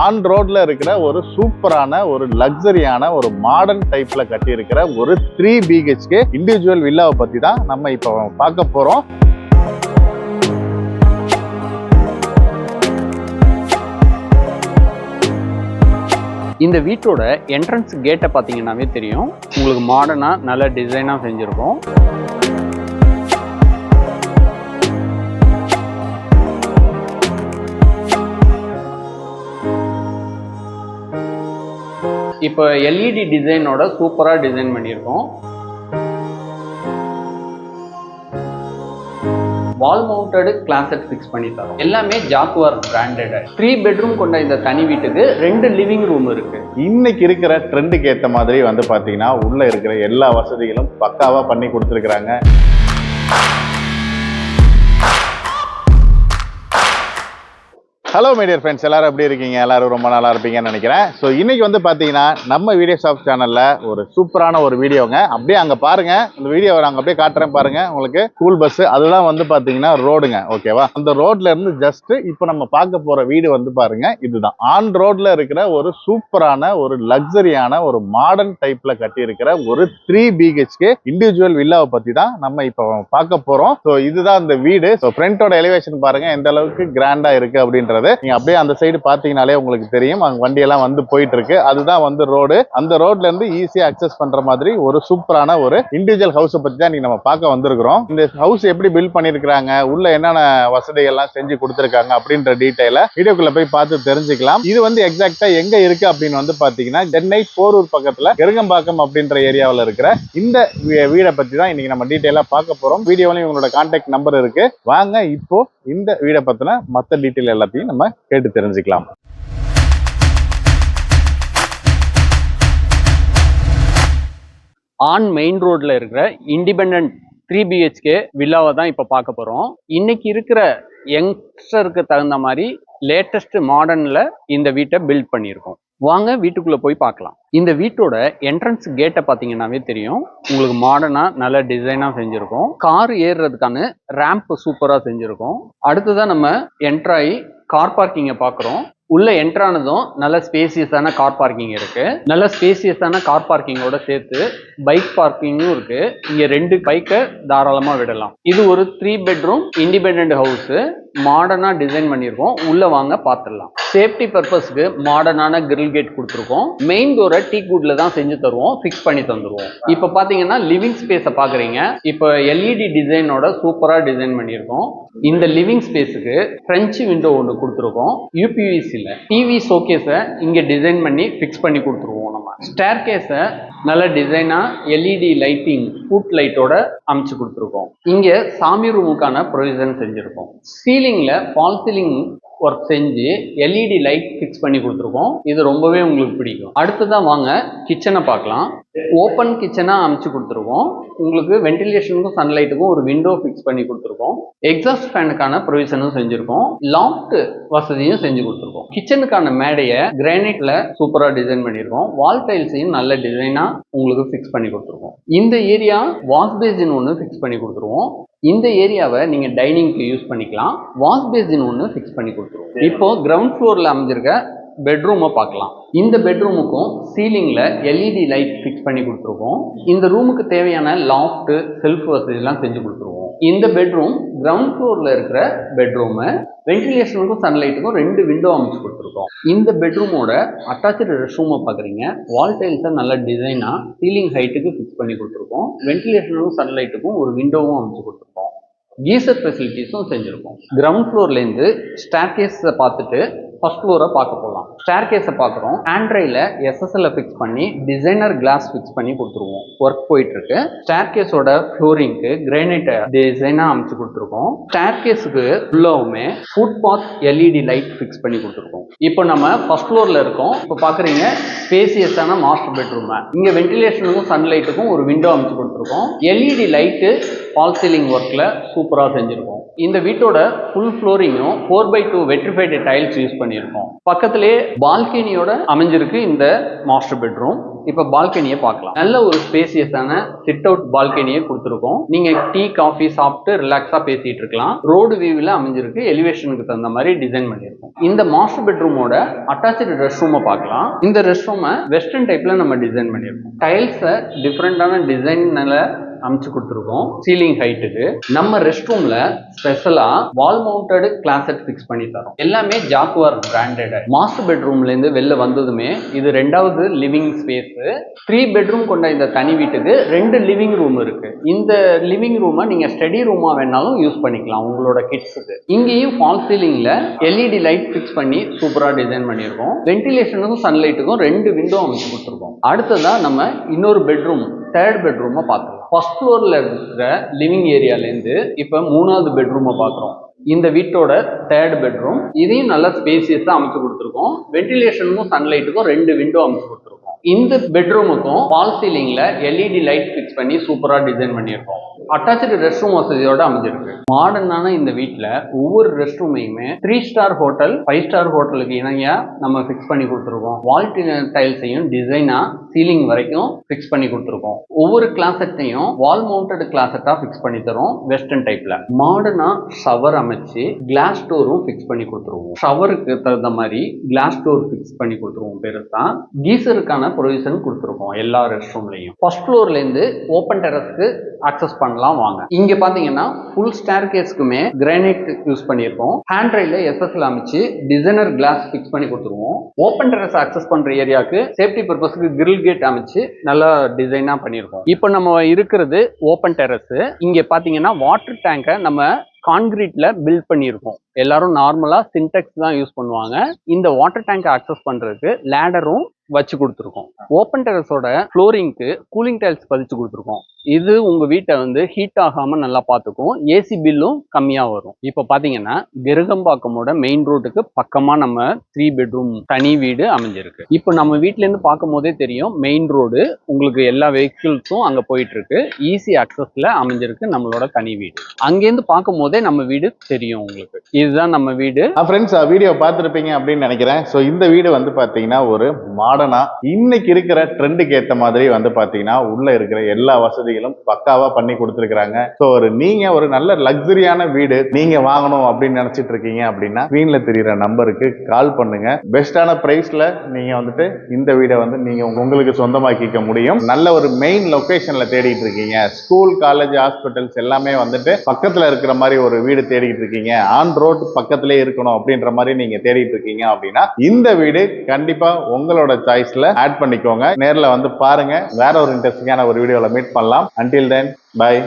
On ரோட்ல இருக்கிற ஒரு சூப்பரான ஒரு லக்ஸரியான ஒரு மாடர்ன் டைப்ல கட்டி இருக்கிற ஒரு 3 BHK இண்டிவிஜுவல் வில்லாவை பத்தி தான் நம்ம இப்போ பார்க்க போறோம். இந்த வீட்டோட என்ட்ரன்ஸ் கேட்டை பார்த்தீங்கன்னாவே தெரியும், உங்களுக்கு மாடர்னாக நல்ல டிசைனாக செஞ்சுருக்கோம். இப்போ எல்இடி டிசைனோட சூப்பராக டிசைன் பண்ணியிருக்கோம். வால் மவுண்டட் கிளாசட் ஃபிக்ஸ் பண்ணி தரோம். எல்லாமே ஜாக்குவார் பிராண்டட். 3 பெட்ரூம் கொண்ட இந்த தனி வீட்டுக்கு 2 லிவிங் ரூம் இருக்கு. இன்னைக்கு இருக்கிற ட்ரெண்டுக்கு ஏற்ற மாதிரி பாத்தீங்கன்னா உள்ள இருக்கிற எல்லா வசதிகளும் பக்காவா பண்ணி கொடுத்துருக்காங்க. ஹலோ மை டியர் ஃப்ரெண்ட்ஸ், எல்லாரும் எப்படி இருக்கீங்க? எல்லாரும் ரொம்ப நல்லா இருப்பீங்கன்னு நினைக்கிறேன். ஸோ இன்னைக்கு பார்த்தீங்கன்னா நம்ம வீடியோ ஷாப் சேனல்ல ஒரு சூப்பரான ஒரு வீடியோங்க. அப்படியே அங்கே பாருங்க, இந்த வீடியோவை நாங்கள் அப்படியே காட்டுறேன் பாருங்க. உங்களுக்கு ஸ்கூல் பஸ் அதுதான் பார்த்தீங்கன்னா ரோடுங்க, ஓகேவா? அந்த ரோட்ல இருந்து ஜஸ்ட் இப்போ நம்ம பார்க்க போற வீடு பாருங்க, இதுதான் ஆன் ரோட்ல இருக்கிற ஒரு சூப்பரான ஒரு லக்ஸரியான ஒரு மாடர்ன் டைப்ல கட்டி இருக்கிற ஒரு 3 BHK இண்டிவிஜுவல் வில்லாவை பத்தி தான் நம்ம இப்போ பார்க்க போறோம். ஸோ இதுதான் இந்த வீடு. ஸோ ஃப்ரண்டோட எலிவேஷன் பாருங்க எந்த அளவுக்கு கிராண்டா இருக்கு அப்படின்றது நீங்க அப்படியே அந்த சைடு பாத்தீங்கனாலே உங்களுக்கு தெரியும். அங்க வண்டி எல்லாம் போயிட்டு இருக்கு. அதுதான் ரோடு. அந்த ரோட்ல இருந்து ஈஸியா அக்சஸ் பண்ற மாதிரி ஒரு சூப்பரான ஒரு இண்டிவிஜுவல் ஹவுஸ் பத்தி தான் நீங்க நம்ம பார்க்க வந்திருக்கிறோம். இந்த ஹவுஸ் எப்படி பில்ட் பண்ணிருக்காங்க, உள்ள என்னென்ன வசதிகள் எல்லாம் செஞ்சு கொடுத்திருக்காங்க அப்படின்ற டீடைல வீடியோக்குள்ள போய் பார்த்து தெரிஞ்சுக்கலாம். இது எக்ஸாக்டா எங்க இருக்கு அப்படின்னு பாத்தீங்கன்னா சென்னை போரூர் பக்கத்துல கெருங்கம்பாக்கம் அப்படின்ற ஏரியாவில் இருக்கிற இந்த வீடை பத்தி தான் இன்னைக்கு நம்ம டீடைலா பார்க்க போறோம். வீடியோலையும் உங்களோட கான்டாக்ட் நம்பர் இருக்கு. வாங்க இப்போ இந்த வீடை பத்தின மற்ற டீடைல் எல்லாத்தையும் நம்ம கேட்டு தெரிஞ்சுக்கலாம். ஆன் மெயின் ரோட்ல இருக்கிற இண்டிபெண்டன்ட் 3 BHK வில்லாவை தான் இப்போ பார்க்க போறோம். இன்னைக்கு இருக்கிற யங்ஸ்டருக்கு தகுந்த மாதிரி லேட்டஸ்ட் மாடர்ன்ல இந்த வீட்டை பில்ட் பண்ணியிருக்கோம். வாங்க வீட்டுக்குள்ள போய் பார்க்கலாம். இந்த வீட்டோட என்ட்ரன்ஸ் கேட்டை பார்த்தீங்கன்னாவே தெரியும், உங்களுக்கு மாடர்னாக நல்ல டிசைனாக செஞ்சுருக்கோம். கார் ஏறுறதுக்கான ரேம்ப் சூப்பராக செஞ்சுருக்கோம். அடுத்ததான் நம்ம என்ட்ராயி கார் பார்க்கிங்கை பார்க்குறோம். உள்ள என்ட்ரானதும் நல்ல ஸ்பேசியஸான கார் பார்க்கிங் இருக்கு. நல்ல ஸ்பேசியஸான கார் பார்க்கிங்கோட சேர்த்து பைக் பார்க்கிங்கும் இருக்கு. இங்க 2 பைக்கை தாராளமா விடலாம். இது ஒரு 3 பெட்ரூம் இண்டிபெண்டன்ட் ஹவுஸ். மாடர்னா டிசைன் பண்ணியிருக்கோம். உள்ள வாங்க பார்த்துடலாம். சேஃப்டி பர்பஸ்க்கு மாடர்னான கிரில் கேட் கொடுத்துருக்கோம். மெயின் டோரை டீ குட்ல தான் செஞ்சு தருவோம், ஃபிக்ஸ் பண்ணி தந்துருவோம். இப்போ பாத்தீங்கன்னா லிவிங் ஸ்பேஸை பாக்குறீங்க. இப்போ எல்இடி டிசைனோட சூப்பரா டிசைன் பண்ணியிருக்கோம். இந்த லிவிங் ஸ்பேஸுக்கு பிரெஞ்சு விண்டோ ஒன்று கொடுத்துருக்கோம். யூபிவிசில டிவி ஷோகேஸை இங்க டிசைன் பண்ணி ஃபிக்ஸ் பண்ணி கொடுத்துருவோம். நம்ம ஸ்டேர் கேஸை நல்ல டிசைனா எல்இடி லைட்டிங் ஃபுட் லைட்டோட அமைச்சு கொடுத்துருக்கோம். இங்க சாமி ரூமுக்கான ப்ரொவிஷன் செஞ்சிருக்கோம். சீலிங்ல ஃபால் சீலிங் ஒர்க் செஞ்சு எல்இடி லைட் ஃபிக்ஸ் பண்ணி கொடுத்துருக்கோம். இது ரொம்பவே உங்களுக்கு பிடிக்கும். அடுத்ததான் வாங்க கிச்சனை பார்க்கலாம். ஓப்பன் கிச்சனா அமைச்சு கொடுத்துருக்கோம். உங்களுக்கு வென்டிலேஷனுக்கும் சன்லைட்டுக்கும் ஒரு விண்டோ ஃபிக்ஸ் பண்ணி கொடுத்துருக்கோம். எக்ஸாஸ்ட் ஃபேனுக்கான ப்ரொவிஷனும் செஞ்சிருக்கோம். லாஃப்ட் வசதியும் செஞ்சு கொடுத்துருக்கோம். கிச்சனுக்கான மேடையை கிரானைட்ல சூப்பரா டிசைன் பண்ணியிருக்கோம். வால் டைல்ஸையும் நல்ல டிசைனா உங்களுக்கு ஃபிக்ஸ் பண்ணி கொடுத்துருக்கோம். இந்த ஏரியா வாஷ் பேசின் ஒன்று ஃபிக்ஸ் பண்ணி கொடுத்துருவோம். இந்த ஏரியாவை நீங்க டைனிங்க்கு யூஸ் பண்ணிக்கலாம். வாஷ் பேசின் ஒன்று ஃபிக்ஸ் பண்ணி கொடுத்துருவோம். இப்போ கிரவுண்ட் ஃப்ளோர்ல அமைஞ்சிருக்க பெட்ரூமை பார்க்கலாம். இந்த பெட்ரூமுக்கும் சீலிங்ல எல்இடி லைட் ஃபிக்ஸ் பண்ணி கொடுத்துருக்கோம். இந்த ரூமுக்கு தேவையான லாஃப்ட் செல்ஃப் வசதி எல்லாம் செஞ்சு கொடுத்துருவோம். இந்த பெட்ரூம் கிரவுண்ட் ஃப்ளோர்ல இருக்கிற பெட்ரூம். வென்டிலேஷனுக்கும் சன்லைட்டுக்கும் 2 விண்டோ அமைச்சு கொடுத்துருக்கோம். இந்த பெட்ரூமோட அட்டாச்சு ரெஸ்ட் ரூமை பார்க்குறீங்க. வால் டைல்ஸை நல்ல டிசைனா சீலிங் ஹைட்டுக்கு ஃபிக்ஸ் பண்ணி கொடுத்துருக்கோம். வென்டிலேஷனுக்கும் சன்லைட்டுக்கும் ஒரு விண்டோவும் அமைச்சு கொடுத்துருக்கோம். கீசர் ஃபெசிலிட்டிஸும் செஞ்சுருக்கோம். கிரவுண்ட் ஃப்ளோர்லேருந்து ஸ்டேர் கேஸை பார்த்துட்டு ஃபர்ஸ்ட் ஃப்ளோரை பார்க்க போகலாம். ஸ்டேர் கேஸை பார்க்குறோம். ஹேண்ட்ரைல SSL ஃபிக்ஸ் பண்ணி டிசைனர் கிளாஸ் ஃபிக்ஸ் பண்ணி கொடுத்துருவோம். ஒர்க் போயிட்டு இருக்கு. ஸ்டேர் கேஸோட ஃப்ளோரிங்க்கு கிரானைட் டிசைனா அமைச்சு கொடுத்துருக்கோம். ஸ்டேர் கேஸுக்கு ஃபுல்லாவுமே ஃபுட் பாத் எல்இடி லைட் ஃபிக்ஸ் பண்ணி கொடுத்துருக்கோம். இப்போ நம்ம ஃபர்ஸ்ட் ஃப்ளோர்ல இருக்கோம். இப்போ பார்க்குறீங்க ஸ்பேசியஸான மாஸ்டர் பெட்ரூம். இங்கே வென்டிலேஷனுக்கும் சன்லைட்டுக்கும் ஒரு விண்டோ அமைச்சு கொடுத்துருக்கோம். எல்இடி லைட்டு ஃபால் சீலிங் ஒர்க்ல சூப்பராக செஞ்சிருக்கோம். இந்த வீட்டோட ஃபுல் ஃப்ளோரிங்கும் 4x2 வெட்ரிஃபைடு டைல்ஸ் யூஸ் பண்ணியிருக்கோம். பக்கத்திலே பால்கனியோட அமைஞ்சிருக்கு இந்த மாஸ்டர் பெட்ரூம். இப்போ பால்கனியை பார்க்கலாம். நல்ல ஒரு ஸ்பேசியஸான சிட் அவுட் பால்கனியை கொடுத்துருக்கோம். நீங்க டீ காஃபி சாப்பிட்டு ரிலாக்ஸா பேசிட்டு இருக்கலாம். ரோடு வியூவில் அமைஞ்சிருக்கு. எலிவேஷனுக்கு தகுந்த மாதிரி டிசைன் பண்ணியிருக்கோம். இந்த மாஸ்டர் பெட்ரூமோட அட்டாச்சு ரெஸ்ட் ரூமை பார்க்கலாம். இந்த ரெஸ்ட் ரூமை வெஸ்டர்ன் டைப்ல நம்ம டிசைன் பண்ணியிருக்கோம். டைல்ஸை டிஃப்ரெண்டான டிசைன்னால அமைச்சு கொடுத்துருக்கோம். சீலிங் ஹைட்டுக்கு நம்ம ரெஸ்ட் ரூம்ல ஸ்பெஷலா வால் மவுண்டட் கிளாசெட் ஃபிக்ஸ் பண்ணி தரோம். எல்லாமே ஜாக்குவார் பிராண்டட். மாஸ்டர் பெட்ரூம்ல இருந்து வெளில வந்ததுமே இது ரெண்டாவது லிவிங் ஸ்பேஸ். 3 பெட்ரூம் கொண்ட இந்த தனி வீட்டுக்கு 2 லிவிங் ரூம் இருக்கு. இந்த லிவிங் ரூமை நீங்க ஸ்டடி ரூமா வேணாலும் யூஸ் பண்ணிக்கலாம் உங்களோட கிட்ஸுக்கு. இங்கேயும் ஃபால் சீலிங்ல எல்இடி லைட் ஃபிக்ஸ் பண்ணி சூப்பரா டிசைன் பண்ணியிருக்கோம். வென்டிலேஷனுக்கும் சன்லைட்டுக்கும் 2 விண்டோ அமைச்சு கொடுத்துருக்கோம். அடுத்ததா நம்ம இன்னொரு பெட்ரூம், 3rd பெட்ரூமை பார்க்கலாம். ஃபர்ஸ்ட் ஃப்ளோர்ல இருக்கிற லிவிங் ஏரியாலேருந்து இப்போ 3வது பெட்ரூமை பார்க்குறோம். இந்த வீட்டோட 3rd பெட்ரூம். இதையும் நல்லா ஸ்பேசியஸா அமைச்சு கொடுத்துருக்கோம். வென்டிலேஷனுக்கும் சன்லைட்டுக்கும் 2 விண்டோ அமைச்சு கொடுத்துருக்கோம். இந்த பெட்ரூமுக்கும் ஃபால் சீலிங்ல எல்இடி லைட் ஃபிக்ஸ் பண்ணி சூப்பரா டிசைன் பண்ணியிருக்கோம். அட்டாச்சு ரெஸ்ட் ரூம் வசதியோட அமைஞ்சிருக்கு. மாடர்னான இந்த வீட்டில் ஒவ்வொரு ரெஸ்ட் ரூமையுமே 3 ஸ்டார் ஹோட்டல் 5 ஸ்டார் ஹோட்டலுக்கு இணையா நம்ம ஃபிக்ஸ் பண்ணி கொடுத்துருக்கோம். வால் டைல்ஸையும் டிசைனா சீலிங் வரைக்கும் ஃபிக்ஸ் பண்ணி கொடுத்துருக்கோம். ஒவ்வொரு கிளாசெட்டையும் வால் மவுண்டட் கிளாசெட்டா ஃபிக்ஸ் பண்ணி தரோம். வெஸ்டர்ன் டைப்ல மாடர்னா ஷவர் அமைச்சு கிளாஸ் டோரும் ஃபிக்ஸ் பண்ணி கொடுத்துருவோம். ஷவருக்கு தகுந்த மாதிரி கிளாஸ் டோர் ஃபிக்ஸ் பண்ணி கொடுத்துருவோம். பெருசா கீசருக்கான ப்ரொவிஷன் கொடுத்துருக்கோம் எல்லா ரெஸ்ட் ரூம்லையும். ஃபர்ஸ்ட் ஃப்ளோர்ல இருந்து ஓப்பன் டெரஸ்க்கு அக்சஸ் பண்ணலாம் வாங்க. இங்க பாத்தீங்கன்னா ஃபுல் ஸ்டேர் கேஸ்க்குமே கிரானைட் யூஸ் பண்ணியிருக்கோம். ஹேண்ட் ரைல எஸ்எஸ்எல் அமைச்சு டிசைனர் கிளாஸ் ஃபிக்ஸ் பண்ணி கொடுத்துருவோம். ஓப்பன் டெரஸ் அக்சஸ் பண்ற ஏரியாவுக்கு சேஃப்டி பர்பஸ்க்கு கிரில் கேட் அமைச்சு நல்லா டிசைனா பண்ணியிருக்கோம். இப்போ நம்ம இருக்கிறது ஓப்பன் டெரஸ். இங்க பாத்தீங்கன்னா வாட்டர் டேங்கை நம்ம கான்கிரீட்ல பில்ட் பண்ணியிருக்கோம். எல்லாரும் நார்மலா சின்டெக்ஸ் தான் யூஸ் பண்ணுவாங்க. இந்த வாட்டர் டேங்கை அக்சஸ் பண்றதுக்கு லேடரும் வச்சு கொடுத்துருக்கோம். ஓப்பன் டெரஸோட ஃப்ளோரிங்க்கு கூலிங் டைல்ஸ் பதிச்சு கொடுத்துருக்கோம். இது உங்க வீட்டை வந்து ஹீட் ஆகாம நல்லா பார்த்துக்கும். ஏசி பில்லும் கம்மியா வரும். இப்போ பாத்தீங்கன்னா கிருகம்பாக்கமோட மெயின் ரோட்டுக்கு பக்கமா நம்ம 3 பெட்ரூம் தனி வீடு அமைஞ்சிருக்கு. இப்போ நம்ம வீட்ல இருந்து பார்க்கும் போதே தெரியும் மெயின் ரோடு. உங்களுக்கு எல்லா வெஹிக்கிள்ஸும் அங்க போயிட்டு இருக்கு. ஈஸி அக்சஸ்ல அமைஞ்சிருக்கு நம்மளோட தனி வீடு. அங்கேருந்து பார்க்கும் போதே நம்ம வீடு தெரியும் உங்களுக்கு. இதுதான் நம்ம வீடு. ஃப்ரெண்ட்ஸ், வீடியோ பார்த்துருப்பீங்க அப்படின்னு நினைக்கிறேன். ஸோ இந்த வீடு வந்து பாத்தீங்கன்னா ஒரு மாடர்னா இன்னைக்கு இருக்கிற ட்ரெண்டுக்கு ஏற்ற மாதிரி வந்து பாத்தீங்கன்னா உள்ள இருக்கிற எல்லா வசதிகளும் பக்காவா பண்ணி கொடுத்துருக்காங்க. ஸோ நீங்க ஒரு நல்ல லக்ஸரியான வீடு நீங்க வாங்கணும் அப்படின்னு நினைச்சிட்டு இருக்கீங்க அப்படின்னா ஸ்கிரீன்ல தெரியுற நம்பருக்கு கால் பண்ணுங்க. பெஸ்டான பிரைஸ்ல நீங்க வந்துட்டு இந்த வீடை வந்து நீங்க உங்களுக்கு சொந்தமாக்கிக்க முடியும். நல்ல ஒரு மெயின் லொகேஷன்ல தேடிட்டு இருக்கீங்க. ஸ்கூல், காலேஜ், ஹாஸ்பிட்டல்ஸ் எல்லாமே வந்துட்டு பக்கத்துல இருக்கிற மாதிரி ஒரு வீடு தேடிட்டு இருக்கீங்க. ஆன் ரோட் பக்கத்திலே இருக்கணும் அப்படின்ற மாதிரி நீங்க தேடிட்டு இருக்கீங்க அப்படின்னா இந்த வீடு கண்டிப்பா உங்களோட சாய்ஸ்ல ஆட் பண்ணிக்கோங்க. நேர்ல வந்து பாருங்க. வேற ஒரு இன்ட்ரெஸ்டிங்கான ஒரு வீடியோல மீட் பண்ணலாம். Until then, bye.